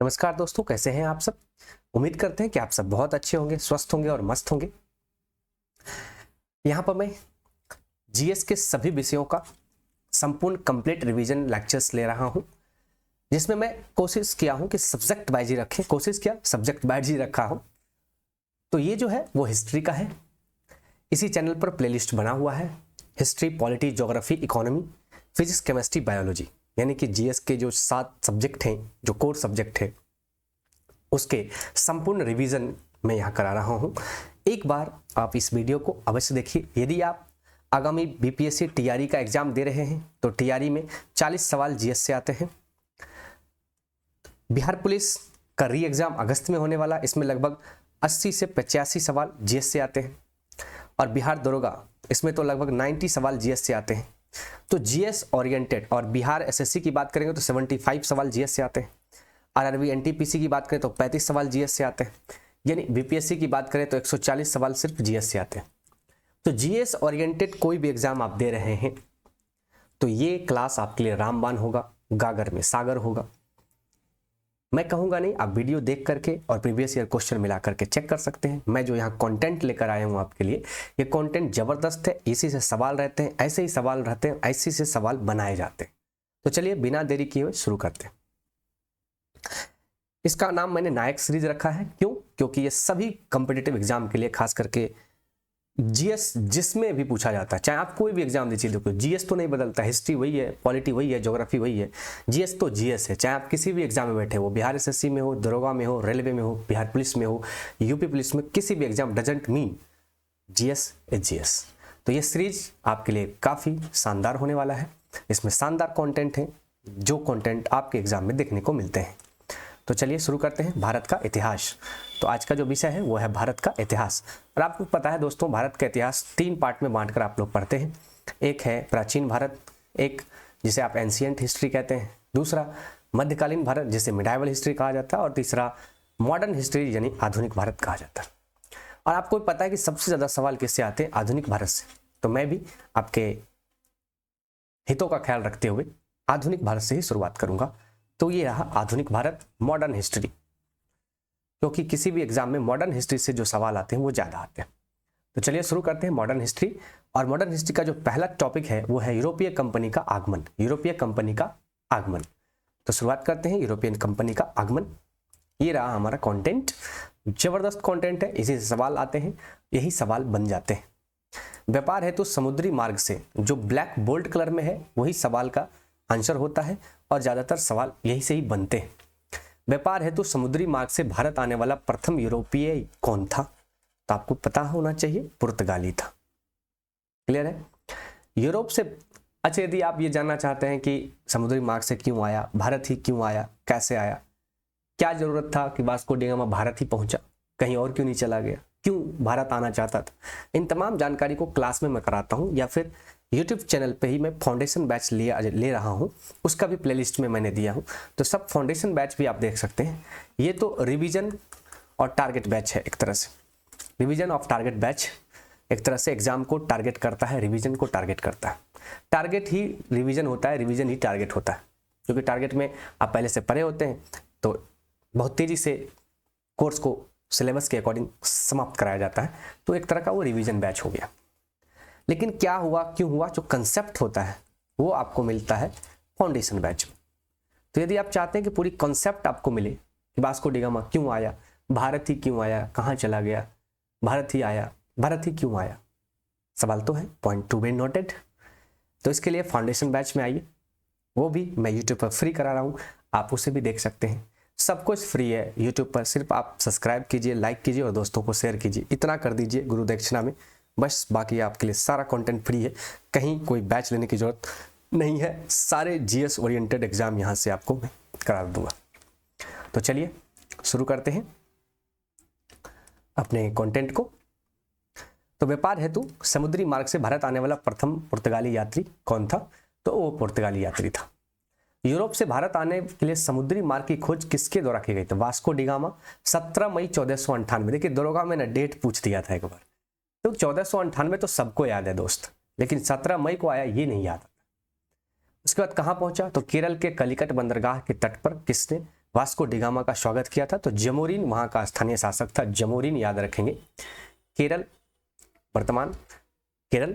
नमस्कार दोस्तों, कैसे हैं आप सब। उम्मीद करते हैं कि आप सब बहुत अच्छे होंगे, स्वस्थ होंगे और मस्त होंगे। यहाँ पर मैं जीएस के सभी विषयों का संपूर्ण कंप्लीट रिवीजन लेक्चर्स ले रहा हूँ, जिसमें मैं कोशिश किया हूँ कि सब्जेक्ट वाइज ही रखें। सब्जेक्ट वाइज ही रखा हूँ। तो ये जो है वो हिस्ट्री का है। इसी चैनल पर प्लेलिस्ट बना हुआ है, history, polity, geography, economy, physics, chemistry, biology, यानी कि जीएस के जो 7 सब्जेक्ट हैं, जो कोर सब्जेक्ट है, उसके संपूर्ण रिवीजन मैं यहाँ करा रहा हूँ। एक बार आप इस वीडियो को अवश्य देखिए। यदि आप आगामी बीपीएससी टीआरई का एग्जाम दे रहे हैं तो टीआरई में 40 सवाल जीएस से आते हैं। बिहार पुलिस का री एग्जाम अगस्त में होने वाला, इसमें लगभग 80 से 85 सवाल जीएस से आते हैं। और बिहार दरोगा, इसमें तो लगभग 90 सवाल जीएस से आते हैं। तो जीएस ओरिएंटेड, और बिहार एसएससी की बात करेंगे तो 75 सवाल जीएस से आते हैं। आरआरबी एनटीपीसी की बात करें तो 35 सवाल जीएस से आते हैं। यानी बीपीएससी की बात करें तो 140 सवाल सिर्फ जीएस से आते हैं। तो जीएस ओरिएंटेड कोई भी एग्जाम आप दे रहे हैं तो ये क्लास आपके लिए रामबाण होगा, गागर में सागर होगा। मैं कहूंगा नहीं, आप वीडियो देख करके और प्रीवियस ईयर क्वेश्चन मिला करके चेक कर सकते हैं। मैं जो यहाँ कंटेंट लेकर आया हूँ आपके लिए, ये कंटेंट जबरदस्त है। इसी से सवाल रहते हैं, ऐसे ही सवाल रहते हैं, ऐसे से सवाल बनाए जाते हैं। तो चलिए बिना देरी किए हुए शुरू करते हैं। इसका नाम मैंने नायक सीरीज रखा है। क्यों? क्योंकि ये सभी कॉम्पिटिटिव एग्जाम के लिए, खास करके जीएस जिसमें भी पूछा जाता है, चाहे आप कोई भी एग्जाम दीजिए, देखो जीएस तो नहीं बदलता, हिस्ट्री वही है, पॉलिटी वही है, ज्योग्राफी वही है, जीएस तो जीएस है। चाहे आप किसी भी एग्जाम में बैठे हो, बिहार एसएससी में हो, दरोगा में हो, रेलवे में हो, बिहार पुलिस में हो, यूपी पुलिस में, किसी भी exam, doesn't mean GS is GS. तो ये सीरीज आपके लिए काफ़ी शानदार होने वाला है। इसमें शानदार कॉन्टेंट है, जो कॉन्टेंट आपके एग्जाम में देखने को मिलते हैं। तो चलिए शुरू करते हैं। भारत का इतिहास। तो आज का जो विषय है वो है भारत का इतिहास। और आपको पता है दोस्तों, भारत का इतिहास 3 पार्ट में बांटकर आप लोग पढ़ते हैं। एक है प्राचीन भारत, एक जिसे आप एंशिएंट हिस्ट्री कहते हैं, दूसरा मध्यकालीन भारत जिसे मिडाइवल हिस्ट्री कहा जाता है, और तीसरा मॉडर्न हिस्ट्री यानी आधुनिक भारत कहा जाता है। और आपको पता है कि सबसे ज़्यादा सवाल किससे आते हैं? आधुनिक भारत से। तो मैं भी आपके हितों का ख्याल रखते हुए आधुनिक भारत से ही शुरुआत करूंगा। तो ये रहा आधुनिक भारत, मॉडर्न हिस्ट्री, क्योंकि किसी भी एग्जाम में मॉडर्न हिस्ट्री से जो सवाल आते हैं वो ज़्यादा आते हैं। तो चलिए शुरू करते हैं मॉडर्न हिस्ट्री। और मॉडर्न हिस्ट्री का जो पहला टॉपिक है वो है यूरोपीय कंपनी का आगमन। यूरोपीय कंपनी का आगमन। तो शुरुआत करते हैं यूरोपियन कंपनी का आगमन। ये रहा हमारा कंटेंट। जबरदस्त कंटेंट है, इसी से सवाल आते हैं, यही सवाल बन जाते हैं। व्यापार हेतु समुद्री मार्ग से, जो ब्लैक बोल्ड कलर में है वही सवाल का आंसर होता है, और ज्यादातर सवाल यही से ही बनते हैं। व्यापार हेतु समुद्री मार्ग से भारत आने वाला प्रथम यूरोपीय कौन था? तो आपको पता होना चाहिए, पुर्तगाली था। क्लियर है? यूरोप से। अच्छा, यदि आप ये जानना चाहते हैं कि समुद्री मार्ग से क्यों आया, भारत ही क्यों आया, कैसे आया, क्या जरूरत था कि वास्को डी गामा भारत ही पहुंचा, कहीं और क्यों नहीं चला गया, क्यों भारत आना चाहता था, इन तमाम जानकारी को क्लास में मैं कराता हूं, या फिर यूट्यूब चैनल पे ही मैं फाउंडेशन बैच ले रहा हूं, उसका भी प्लेलिस्ट में मैंने दिया हूं। तो सब फाउंडेशन बैच भी आप देख सकते हैं। ये तो रिवीजन और टारगेट बैच है, एक तरह से रिवीजन ऑफ टारगेट बैच, एक तरह से एग्जाम को टारगेट करता है, रिवीजन को टारगेट करता है। टारगेट ही रिवीजन होता है, रिवीजन ही टारगेट होता है, क्योंकि टारगेट में आप पहले से पढ़े होते हैं तो बहुत तेजी से कोर्स को सिलेबस के अकॉर्डिंग समाप्त कराया जाता है। तो एक तरह का वो रिवीजन बैच हो गया। लेकिन क्या हुआ, क्यों हुआ, जो कंसेप्ट होता है वो आपको मिलता है फाउंडेशन बैच में। तो यदि आप चाहते हैं कि पूरी कंसेप्ट आपको मिले कि वास्को डी गामा क्यों आया, भारत ही क्यों आया, कहाँ चला गया, भारत ही आया, भारत ही क्यों आया, सवाल तो है, पॉइंट टू बी नोटेड। तो इसके लिए फाउंडेशन बैच में आइए, वो भी मैं यूट्यूब पर फ्री करा रहा हूँ, आप उसे भी देख सकते हैं। सब कुछ फ्री है यूट्यूब पर, सिर्फ आप सब्सक्राइब कीजिए, लाइक कीजिए और दोस्तों को शेयर कीजिए, इतना कर दीजिए गुरु दक्षिणा में, बस। बाकी आपके लिए सारा कंटेंट फ्री है, कहीं कोई बैच लेने की जरूरत नहीं है। सारे जीएस ओरिएंटेड एग्जाम यहाँ से आपको मैं करा दूंगा। तो चलिए शुरू करते हैं अपने कंटेंट को। तो व्यापार हेतु समुद्री मार्ग से भारत आने वाला प्रथम पुर्तगाली यात्री कौन था? तो वो पुर्तगाली यात्री था। यूरोप से भारत आने के लिए समुद्री मार्ग की खोज किसके द्वारा की गई? तो वास्को डी गामा, 17 मई 1498। देखिए दरोगा में ना डेट पूछ दिया था एक बार, तो 1498 तो सबको याद है दोस्त, लेकिन 17 मई को आया ये नहीं याद। उसके बाद कहाँ पहुंचा? तो केरल के कलिकट बंदरगाह के तट पर किसने? वास्को डिगामा का स्वागत किया था? तो जमोरिन वहां का स्थानीय शासक था, जमोरिन याद रखेंगे। केरल, वर्तमान केरल,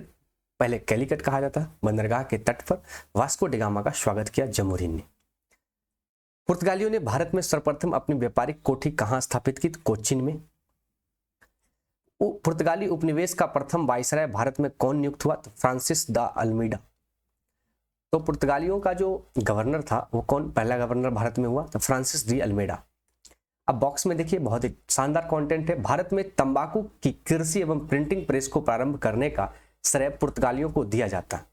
पहले कैलिकट कहा जाता, बंदरगाह के तट पर वास्को डिगामा का स्वागत किया जमोरिन ने। पुर्तगालियों ने भारत में सर्वप्रथम अपनी व्यापारिक कोठी कहां स्थापित की? कोच्चिन में। पुर्तगाली उपनिवेश का प्रथम वायसराय भारत में कौन नियुक्त हुआ? तो फ्रांसिस द अल्मीडा। तो पुर्तगालियों का जो गवर्नर था वो कौन पहला गवर्नर भारत में हुआ? तो फ्रांसिस डी अल्मीडा। अब बॉक्स में देखिए, बहुत ही शानदार कंटेंट है। भारत में तंबाकू की कृषि एवं प्रिंटिंग प्रेस को प्रारंभ करने का श्रेय पुर्तगालियों को दिया जाता है।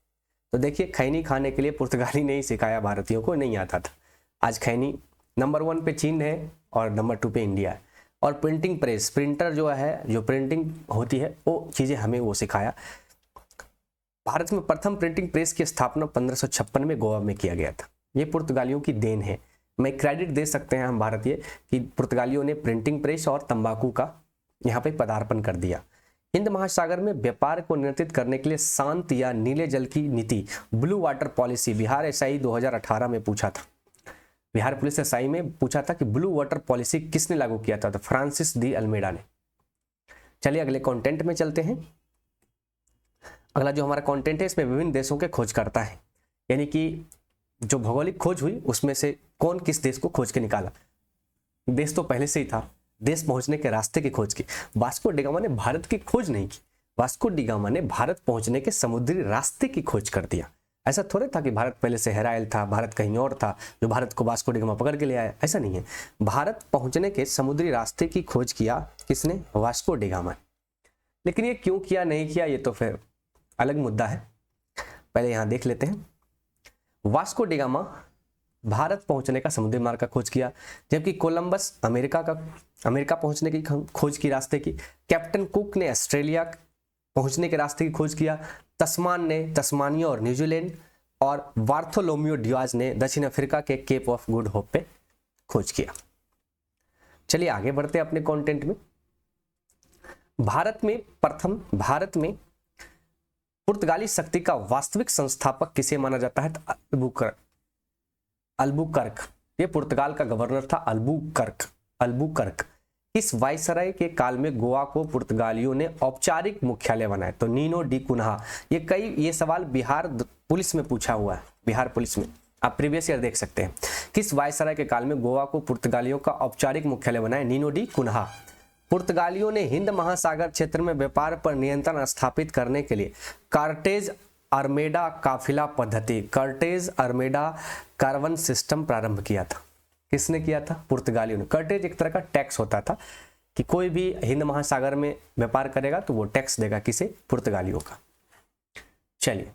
तो देखिए, खैनी खाने के लिए पुर्तगाली ने ही सिखाया, भारतीयों को नहीं आता था। आज खैनी नंबर 1 पे चीन है और नंबर 2 पे इंडिया है। और प्रिंटिंग प्रेस, प्रिंटर जो है, जो प्रिंटिंग होती है वो चीज़ें हमें वो सिखाया। भारत में प्रथम प्रिंटिंग प्रेस की स्थापना 1556 में गोवा में किया गया था। ये पुर्तगालियों की देन है। मैं क्रेडिट दे सकते हैं हम भारतीय कि पुर्तगालियों ने प्रिंटिंग प्रेस और तंबाकू का यहाँ पे पदार्पण कर दिया। हिंद महासागर में व्यापार को नियंत्रित करने के लिए शांत या नीले जल की नीति, blue water policy, Bihar SI 2018 में पूछा था। बिहार पुलिस एसआई में पूछा था कि ब्लू वाटर पॉलिसी किसने लागू किया था? तो फ्रांसिस डी अल्मीडा ने। चलिए अगले कंटेंट में चलते हैं। अगला जो हमारा कंटेंट है इसमें विभिन्न देशों के खोजकर्ता है, यानी कि जो भौगोलिक खोज हुई उसमें से कौन किस देश को खोज के निकाला। देश तो पहले से ही था, देश पहुंचने के रास्ते की खोज की। वास्को डिगामा ने भारत की खोज नहीं की, वास्को डिगामा ने भारत पहुंचने के समुद्री रास्ते की खोज कर दिया। ऐसा थोड़े था कि भारत पहले से हेरायल था, भारत कहीं और था जो भारत को वास्को डिगामा पकड़ के ले आया, ऐसा नहीं है। भारत पहुंचने के समुद्री रास्ते की खोज किया किसने? Vasco da Gama. लेकिन ये क्यों किया, नहीं किया, ये तो फिर अलग मुद्दा है। पहले यहां देख लेते हैं। वास्को डिगामा भारत पहुंचने का समुद्री मार्ग का खोज किया, जबकि कोलंबस अमेरिका पहुंचने की खोज की रास्ते की। कैप्टन कुक ने ऑस्ट्रेलिया पहुंचने के रास्ते की खोज किया। तस्मान ने तस्मानिया और न्यूजीलैंड, और बार्थोलोम्यू डियाज ने दक्षिण अफ्रीका के केप ऑफ गुड होप पे खोज किया। चलिए आगे बढ़ते हैं अपने कंटेंट में। भारत में पुर्तगाली शक्ति का वास्तविक संस्थापक किसे माना जाता है? अल्बुकर्क। ये पुर्तगाल का गवर्नर था, अल्बुकर्क। इस वायसराय के काल में गोवा को पुर्तगालियों ने औपचारिक मुख्यालय बनाया। तो नीनो डी कुन्हा। ये सवाल बिहार पुलिस में पूछा हुआ है, बिहार पुलिस में, आप प्रीवियस ईयर देख सकते हैं। किस वायसराय के काल में गोवा को पुर्तगालियों का औपचारिक मुख्यालय बनाया? Nino da Cunha. पुर्तगालियों ने हिंद महासागर क्षेत्र में व्यापार पर नियंत्रण स्थापित करने के लिए कार्टेज आर्मेडा काफिला पद्धति, कार्टेज आर्मेडा कार्वन सिस्टम प्रारंभ किया था। किसने किया था? पुर्तगालियों ने। कार्टेज एक तरह का टैक्स होता था कि कोई भी हिंद महासागर में व्यापार करेगा तो वो टैक्स देगा, किसे? पुर्तगालियों का। चलिए,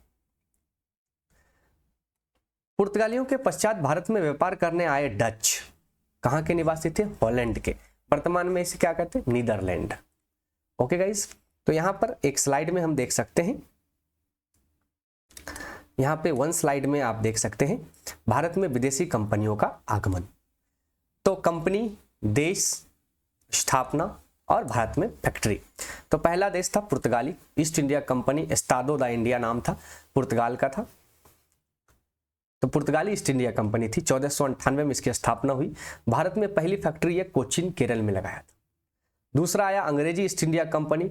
पुर्तगालियों के पश्चात भारत में व्यापार करने आए डच कहां के निवासी थे? हॉलैंड के। वर्तमान में इसे क्या कहते हैं? नीदरलैंड। ओके गाइस, तो यहां पर एक स्लाइड में हम देख सकते हैं, यहां पे 1 स्लाइड में आप देख सकते हैं भारत में विदेशी कंपनियों का आगमन। तो कंपनी, देश, स्थापना और भारत में फैक्ट्री। तो पहला देश था पुर्तगाली East India Company, Estado da India नाम था, पुर्तगाल का था। तो पुर्तगाली ईस्ट इंडिया कंपनी थी, 1498 में इसकी स्थापना हुई। भारत में पहली फैक्ट्री है कोचीन, केरल में लगाया था। दूसरा आया अंग्रेजी ईस्ट इंडिया कंपनी,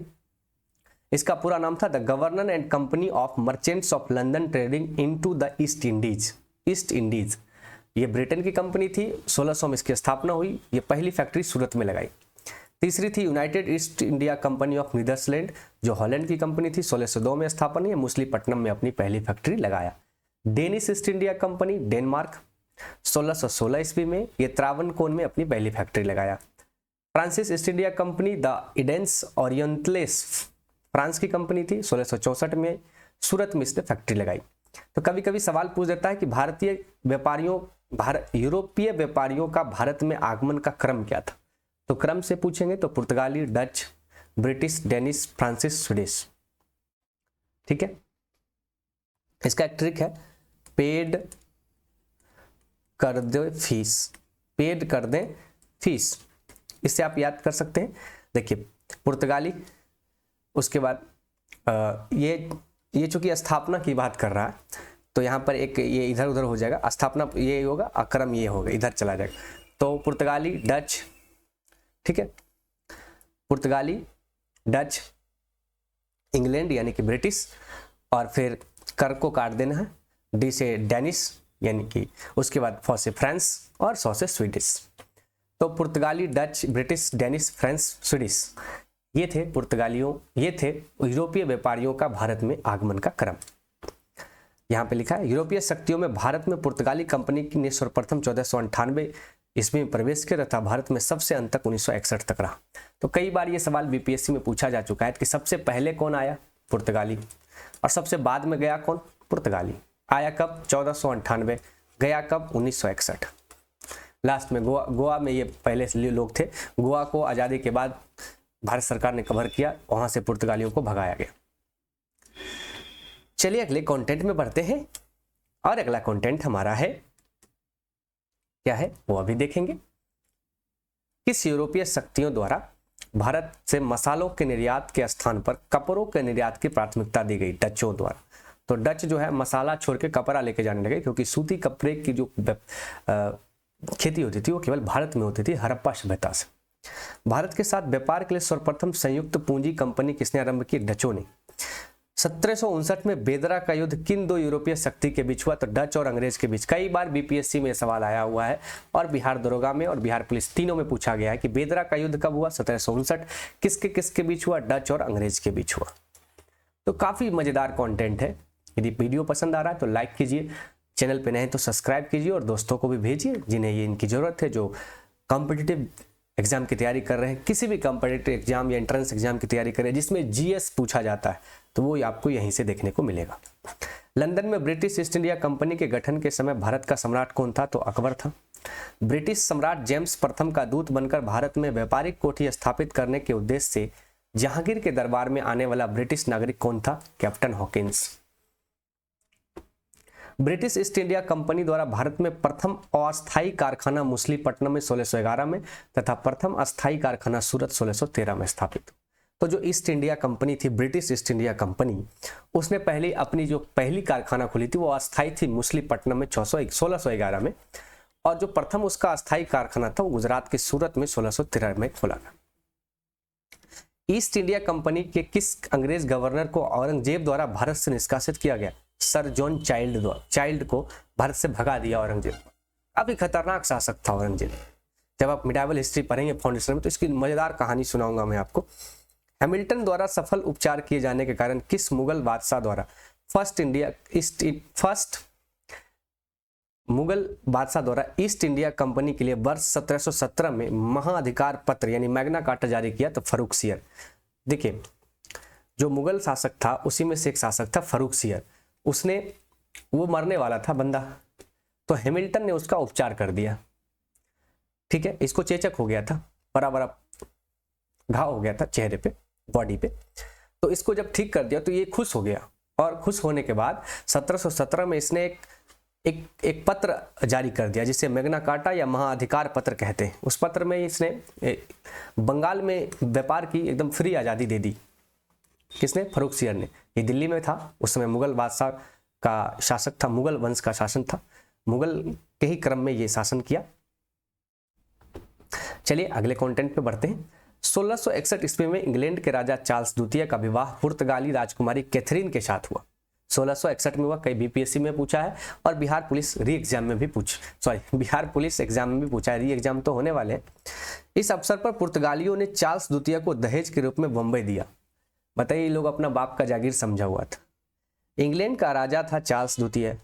इसका पूरा नाम था the governor and company of merchants of London trading into the east Indies. ये ब्रिटेन की कंपनी थी, 1600 में इसकी स्थापना हुई। ये पहली फैक्ट्री सूरत में लगाई। तीसरी थी United East India Company of Netherland, जो हॉलैंड की कंपनी थी, 1602 में स्थापना हुई। मछलीपट्टनम में अपनी पहली फैक्ट्री लगाया। Danish east India company, Denmark, 1616 ईस्वी में ये त्रावणकोर में अपनी पहली फैक्ट्री लगाया। फ्रांसिस ईस्ट इंडिया कंपनी द इडेंस ओरिएंटलेस, फ्रांस की कंपनी थी, 1664 में सूरत में इसने फैक्ट्री लगाई। तो कभी कभी सवाल पूछ देता है कि यूरोपीय व्यापारियों का भारत में आगमन का क्रम क्या था? तो क्रम से पूछेंगे तो पुर्तगाली, Dutch, British, Danish, Francis, Swedish. ठीक है, इसका एक ट्रिक है, पेड कर दे फीस, इससे आप याद कर सकते हैं। देखिए पुर्तगाली, उसके बाद ये चूंकि स्थापना की बात कर रहा है तो यहाँ पर एक ये इधर उधर हो जाएगा, स्थापना ये होगा, अक्रम ये होगा, इधर चला जाएगा। तो पुर्तगाली, डच, ठीक है, पुर्तगाली, डच, इंग्लैंड यानी कि ब्रिटिश, और फिर कर को काट देना है, डी से डेनिश यानी कि उसके बाद फ से फ्रांस और सौ से स्वीडिश। तो पुर्तगाली, Dutch, British, Danish, French, Swedish, ये थे पुर्तगालियों, ये थे यूरोपीय व्यापारियों का भारत में आगमन का क्रम। यहाँ पे लिखा है यूरोपीय शक्तियों में भारत में पुर्तगाली कंपनी ने सर्वप्रथम 1498 ईस्वी में प्रवेश किया तथा भारत में सबसे अंत तक 1961 तक रहा। तो कई बार ये सवाल बीपीएससी में पूछा जा चुका है कि सबसे पहले कौन आया, पुर्तगाली, और सबसे बाद में गया कौन, पुर्तगाली। आया कब, 1498, गया कब, 1961। लास्ट में गोवा में ये पहले लोग थे। गोवा को आज़ादी के बाद भारत सरकार ने कवर किया, वहां से पुर्तगालियों को भगाया गया। चलिए अगले कंटेंट में बढ़ते हैं, और अगला कंटेंट हमारा है, क्या है वो अभी देखेंगे। किस यूरोपीय शक्तियों द्वारा भारत से मसालों के निर्यात के स्थान पर कपड़ों के निर्यात की प्राथमिकता दी गई, डचों द्वारा। तो डच जो है मसाला छोड़ के कपड़ा लेके जाने लगे, क्योंकि सूती कपड़े की जो खेती होती थी वो केवल भारत में होती थी, हड़प्पा सभ्यता से। भारत के साथ व्यापार के लिए सर्वप्रथम संयुक्त पूंजी कंपनी किसने आरंभ की, डचों ने। 1759 में बेदरा का युद्ध किन दो यूरोपीय शक्ति के बीच हुआ, तो डच और अंग्रेज के बीच। कई बार बीपीएससी में सवाल आया हुआ है, और बिहार दरोगा में और बिहार पुलिस तीनों में पूछा गया है कि बेदरा का युद्ध कब हुआ, 1759, किसके किसके बीच हुआ, डच और अंग्रेज के बीच हुआ। तो काफी मजेदार कंटेंट है। यदि वीडियो पसंद आ रहा है तो लाइक कीजिए, चैनल पे नए तो सब्सक्राइब कीजिए, और दोस्तों को भी भेजिए जिन्हें ये इनकी जरूरत है, जो कॉम्पिटिटिव एग्जाम की तैयारी कर रहे हैं, किसी भी कॉम्पिटिटिव एग्जाम या एंट्रेंस एग्जाम की तैयारी कर रहे हैं जिसमें जीएस पूछा जाता है, तो वो आपको यहीं से देखने को मिलेगा। लंदन में ब्रिटिश ईस्ट इंडिया कंपनी के गठन के समय भारत का सम्राट कौन था, तो अकबर था। ब्रिटिश सम्राट जेम्स प्रथम का दूत बनकर भारत में व्यापारिक कोठी स्थापित करने के उद्देश्य से जहांगीर के दरबार में आने वाला ब्रिटिश नागरिक कौन था, captain Hawkins. British east India company द्वारा भारत में प्रथम अस्थायी कारखाना मुसलीपट्टनम में 1611 में तथा प्रथम अस्थायी कारखाना सूरत 1613 में स्थापित। तो जो ईस्ट इंडिया कंपनी थी, ब्रिटिश ईस्ट इंडिया कंपनी, उसने पहले अपनी जो पहली कारखाना खुली थी वो अस्थायी थी मुसलीपट्टनम में 1611 में, और जो प्रथम उसका अस्थायी कारखाना था वो गुजरात के सूरत में 1613 में खोला गया। ईस्ट इंडिया कंपनी के किस अंग्रेज गवर्नर को औरंगजेब द्वारा भारत से निष्कासित किया गया, सर जॉन चाइल्ड को भारत से भगा दिया औरंगजेब। काफी खतरनाक शासक था औरंगजेब। जब आप मिडाइवल हिस्ट्री पढ़ेंगे फाउंडेशन में तो इसकी मजेदार कहानी सुनाऊंगा मैं आपको। हैमिल्टन द्वारा सफल उपचार किए जाने के कारण किस मुगल बादशाह द्वारा मुगल बादशाह द्वारा ईस्ट इंडिया कंपनी के लिए वर्ष 1717 में महाअधिकार पत्र यानी मैग्ना कार्टा जारी किया, तो फर्रुखसियर। देखिए जो मुगल शासक था उसी में से एक शासक था फर्रुखसियर, वो मरने वाला था बंदा, तो हैमिल्टन ने उसका उपचार कर दिया। ठीक है, इसको चेचक हो गया था, बड़ा बड़ा घाव हो गया था चेहरे पे, बॉडी पे, तो इसको जब ठीक कर दिया तो ये खुश हो गया, और खुश होने के बाद 1717 में इसने एक पत्र जारी कर दिया जिसे मैग्ना कार्टा या महाअधिकार पत्र कहते हैं। उस पत्र में इसने बंगाल में व्यापार की एकदम फ्री आज़ादी दे दी। किसने, फर्रुखसियर ने। ये दिल्ली में था, उस समय मुगल बादशाह का शासक था, मुगल वंश का शासन था, मुगल के ही क्रम में ये शासन किया। चलिए अगले कंटेंट पे बढ़ते हैं। 1661 ईस्वी में इंग्लैंड के राजा चार्ल्स द्वितीय का विवाह पुर्तगाली राजकुमारी कैथरीन के साथ हुआ। 1661 में हुआ, कई बीपीएससी में पूछा है और बिहार पुलिस एग्जाम में भी पूछा है, री एग्जाम तो होने वाले हैं। इस अवसर पर पुर्तगालियों ने चार्ल्स द्वितीय को दहेज के रूप में बम्बई दिया। बताइए, ये लोग अपना बाप का जागीर समझा हुआ था। इंग्लैंड का राजा था चार्ल्स द्वितीय,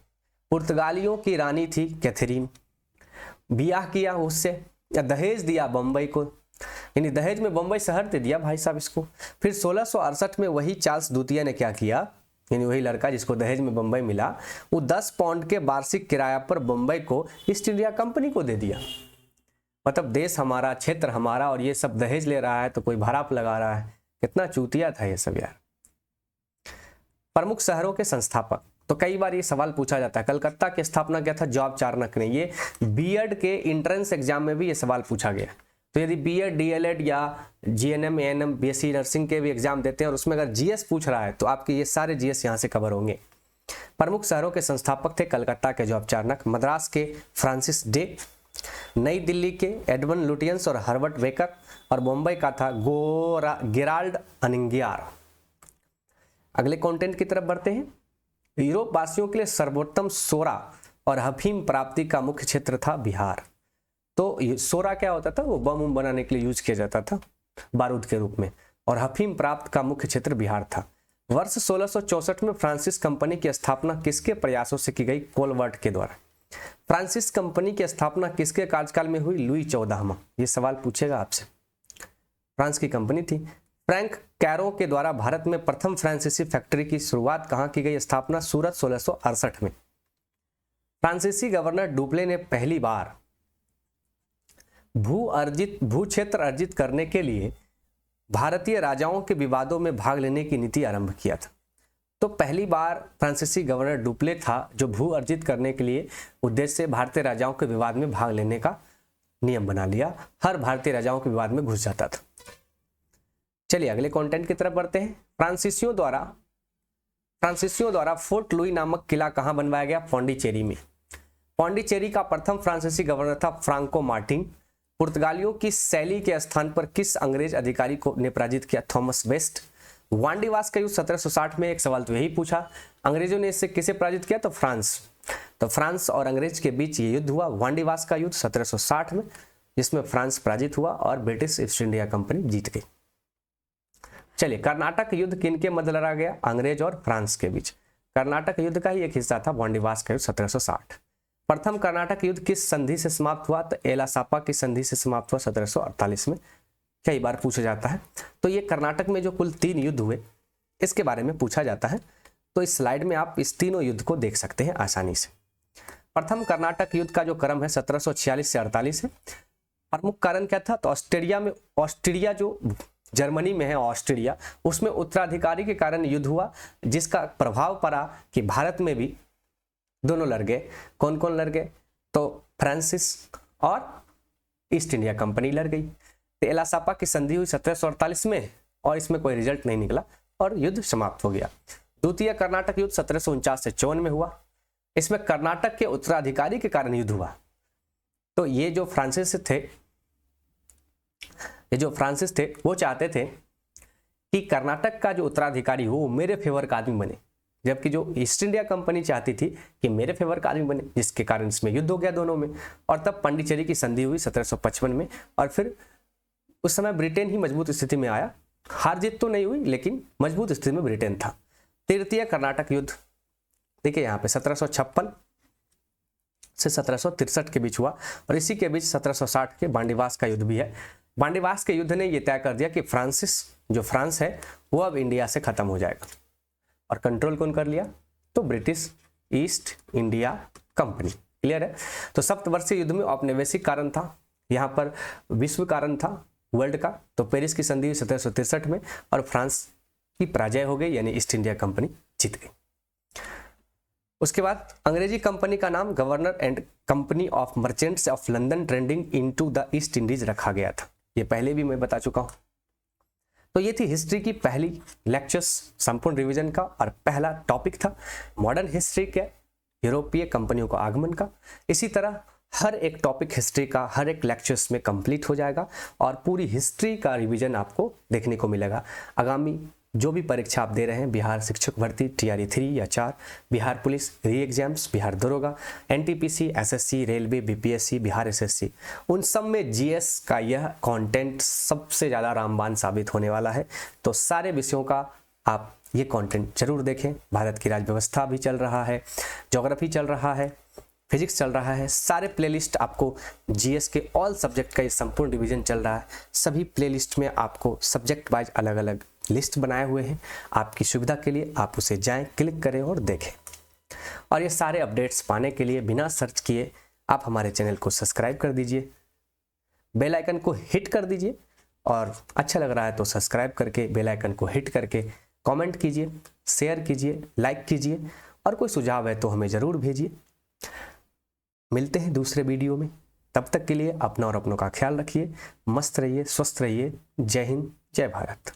पुर्तगालियों की रानी थी कैथरीन, ब्याह किया उससे या दहेज दिया बम्बई को, यानी दहेज में बम्बई शहर दे दिया भाई साहब इसको। फिर 1668 में वही चार्ल्स द्वितीय ने क्या किया, यानी वही लड़का जिसको दहेज में बम्बई मिला, वो 10 पाउंड के वार्षिक किराया पर बम्बई को ईस्ट इंडिया कंपनी को दे दिया। मतलब देश हमारा, क्षेत्र हमारा, और ये सब दहेज ले रहा है तो कोई भराप लगा रहा है। कितना चूतिया था ये सब यार। प्रमुख शहरों के संस्थापक, तो कई बार ये सवाल पूछा जाता है। कलकत्ता की स्थापना क्या था, जॉर्ज चार्नक ने। ये बीएड के एंट्रेंस एग्जाम में भी ये सवाल पूछा गया। तो यदि बीएड, डीएलएड या जीएनएम, एएनएम, बीएससी नर्सिंग के भी एग्जाम देते हैं और उसमें अगर जीएस पूछ रहा है तो आपके ये सारे जीएस यहाँ से कवर होंगे। प्रमुख शहरों के संस्थापक थे कलकत्ता के जॉर्ज चार्नक, मद्रास के फ्रांसिस डे, नई दिल्ली के एडवन लुटियंस और हर्बर्ट वेकर, और मुंबई का था गेराल्ड अनिंगियार। अगले कंटेंट की तरफ बढ़ते हैं। यूरोप वासियों के लिए सर्वोत्तम सोरा और अफीम प्राप्ति का मुख्य क्षेत्र था बिहार। तो सोरा क्या होता था, वो बम बनाने के लिए यूज किया जाता था बारूद के रूप में, और अफीम प्राप्त का मुख्य क्षेत्र बिहार था। वर्ष 1664 में फ्रांसिस कंपनी की स्थापना किसके प्रयासों से की गई? कोलवर्ट के द्वारा। फ्रांसिस कंपनी की स्थापना किसके कार्यकाल में हुई? लुई 14वां। ये सवाल पूछेगा आपसे। फ्रांस की कंपनी थी। फ्रैंक कैरो के द्वारा भारत में प्रथम फ्रांसीसी फैक्ट्री की शुरुआत कहाँ की गई? स्थापना सूरत 1668 में। फ्रांसीसी गवर्नर डुप्ले ने पहली बार भू क्षेत्र अर्जित करने के लिए भारतीय राजाओं के विवादों में भाग लेने की नीति आरंभ किया था। तो पहली बार फ्रांसीसी गवर्नर डुप्ले था जो भू अर्जित करने के लिए उद्देश्य से भारतीय राजाओं के विवाद में भाग लेने का नियम बना लिया। हर भारतीय राजाओं के विवाद में घुस जाता था। चलिए अगले कंटेंट की तरफ बढ़ते हैं। फ्रांसीसियों द्वारा फोर्ट लुई नामक किला कहां बनवाया गया? पौंडीचेरी में। पौंडीचेरी का प्रथम फ्रांसीसी गवर्नर था फ्रांको मार्टिन। पुर्तगालियों की शैली के स्थान पर किस अंग्रेज अधिकारी को ने पराजित किया? Thomas waste. वांडीवास का युद्ध 1760 में, एक सवाल तो यही पूछा, अंग्रेजों ने इससे किसे पराजित किया? तो फ्रांस। तो फ्रांस और अंग्रेज के बीच ये युद्ध हुआ, वांडीवास का युद्ध 1760 में, जिसमें फ्रांस पराजित हुआ और ब्रिटिश ईस्ट इंडिया कंपनी जीत गई। चलिए कर्नाटक युद्ध किनके मध्य लड़ा गया? अंग्रेज और फ्रांस के बीच। कर्नाटक युद्ध का ही एक हिस्सा था वांडीवास का युद्ध 1760। प्रथम कर्नाटक युद्ध किस संधि से समाप्त हुआ? तो एलासापा की संधि से समाप्त हुआ 1748 में। कई बार पूछा जाता है। तो ये कर्नाटक में जो कुल 3 युद्ध हुए इसके बारे में पूछा जाता है। तो इस स्लाइड में आप इस तीनों युद्ध को देख सकते हैं आसानी से। प्रथम कर्नाटक युद्ध का जो क्रम है 1746 से 48 है। प्रमुख कारण क्या था? तो ऑस्ट्रिया जो जर्मनी में है, ऑस्ट्रिया, उसमें उत्तराधिकारी के कारण युद्ध हुआ, जिसका प्रभाव पड़ा कि भारत में भी दोनों लड़ गए। कौन कौन लड़ गए? तो फ्रांसिस और ईस्ट इंडिया कंपनी लड़ गई। तो एलासापा की संधि हुई 1748 में और इसमें कोई रिजल्ट नहीं निकला और युद्ध समाप्त हो गया। द्वितीय कर्नाटक युद्ध 1749 से 54 में हुआ। इसमें कर्नाटक के उत्तराधिकारी के कारण युद्ध हुआ। तो ये जो फ्रांसिस थे वो चाहते थे कि कर्नाटक का जो उत्तराधिकारी हो वो मेरे फेवर का आदमी बने, जबकि जो ईस्ट इंडिया कंपनी चाहती थी कि मेरे फेवर का आदमी बने, जिसके कारण इसमें युद्ध हो गया दोनों में। और तब पांडिचेरी की संधि हुई 1755 में, और फिर उस समय ब्रिटेन ही मजबूत स्थिति में आया। हार जीत तो नहीं हुई लेकिन मजबूत स्थिति में ब्रिटेन था। तृतीय कर्नाटक युद्ध देखिए यहाँ पे 1756 से 1763 के बीच हुआ, और इसी के बीच 1760 के बांडीवास का युद्ध भी है। बांडीवास के युद्ध ने यह तय कर दिया कि फ्रांस है वो अब इंडिया से खत्म हो जाएगा। और कंट्रोल कौन कर लिया? तो British east India company. Clear है? तो सप्तवर्षीय युद्ध में औपनिवेशिक कारण था, यहाँ पर विश्व कारण था वर्ल्ड का। तो पेरिस की संधि 1763 में और फ्रांस की पराजय हो गई, यानी ईस्ट इंडिया कंपनी जीत गई। उसके बाद अंग्रेजी कंपनी का नाम governor and company of merchants of London trading into the east Indies रखा गया था। ये पहले भी मैं बता चुका हूं। तो ये थी हिस्ट्री की पहली लेक्चर्स, संपूर्ण रिवीजन का, और पहला टॉपिक था मॉडर्न हिस्ट्री के यूरोपीय कंपनियों का आगमन का। इसी तरह हर एक टॉपिक हिस्ट्री का हर एक लेक्चर्स में कंप्लीट हो जाएगा और पूरी हिस्ट्री का रिवीजन आपको देखने को मिलेगा। आगामी जो भी परीक्षा आप दे रहे हैं, बिहार शिक्षक भर्ती TRE 3 या 4, बिहार पुलिस री एग्जाम्स, बिहार दरोगा, NTPC, SSC, railway, BPSC, Bihar SSC, उन सब में GS का यह कंटेंट सबसे ज़्यादा रामबाण साबित होने वाला है। तो सारे विषयों का आप ये कंटेंट जरूर देखें। भारत की राज्य व्यवस्था भी चल रहा है, ज्योग्राफी चल रहा है, फिजिक्स चल रहा है, सारे प्लेलिस्ट आपको GS के ऑल सब्जेक्ट का ये संपूर्ण डिवीजन चल रहा है। सभी प्लेलिस्ट में आपको सब्जेक्ट वाइज अलग अलग लिस्ट बनाए हुए हैं। आपकी सुविधा के लिए आप उसे जाएं, क्लिक करें और देखें। और ये सारे अपडेट्स पाने के लिए बिना सर्च किए आप हमारे चैनल को सब्सक्राइब कर दीजिए, बेल आइकन को हिट कर दीजिए, और अच्छा लग रहा है तो सब्सक्राइब करके बेल आइकन को हिट करके कमेंट कीजिए, शेयर कीजिए, लाइक कीजिए, और कोई सुझाव है तो हमें ज़रूर भेजिए। मिलते हैं दूसरे वीडियो में, तब तक के लिए अपना और अपनों का ख्याल रखिए। मस्त रहिए, स्वस्थ रहिए। जय हिंद, जय भारत।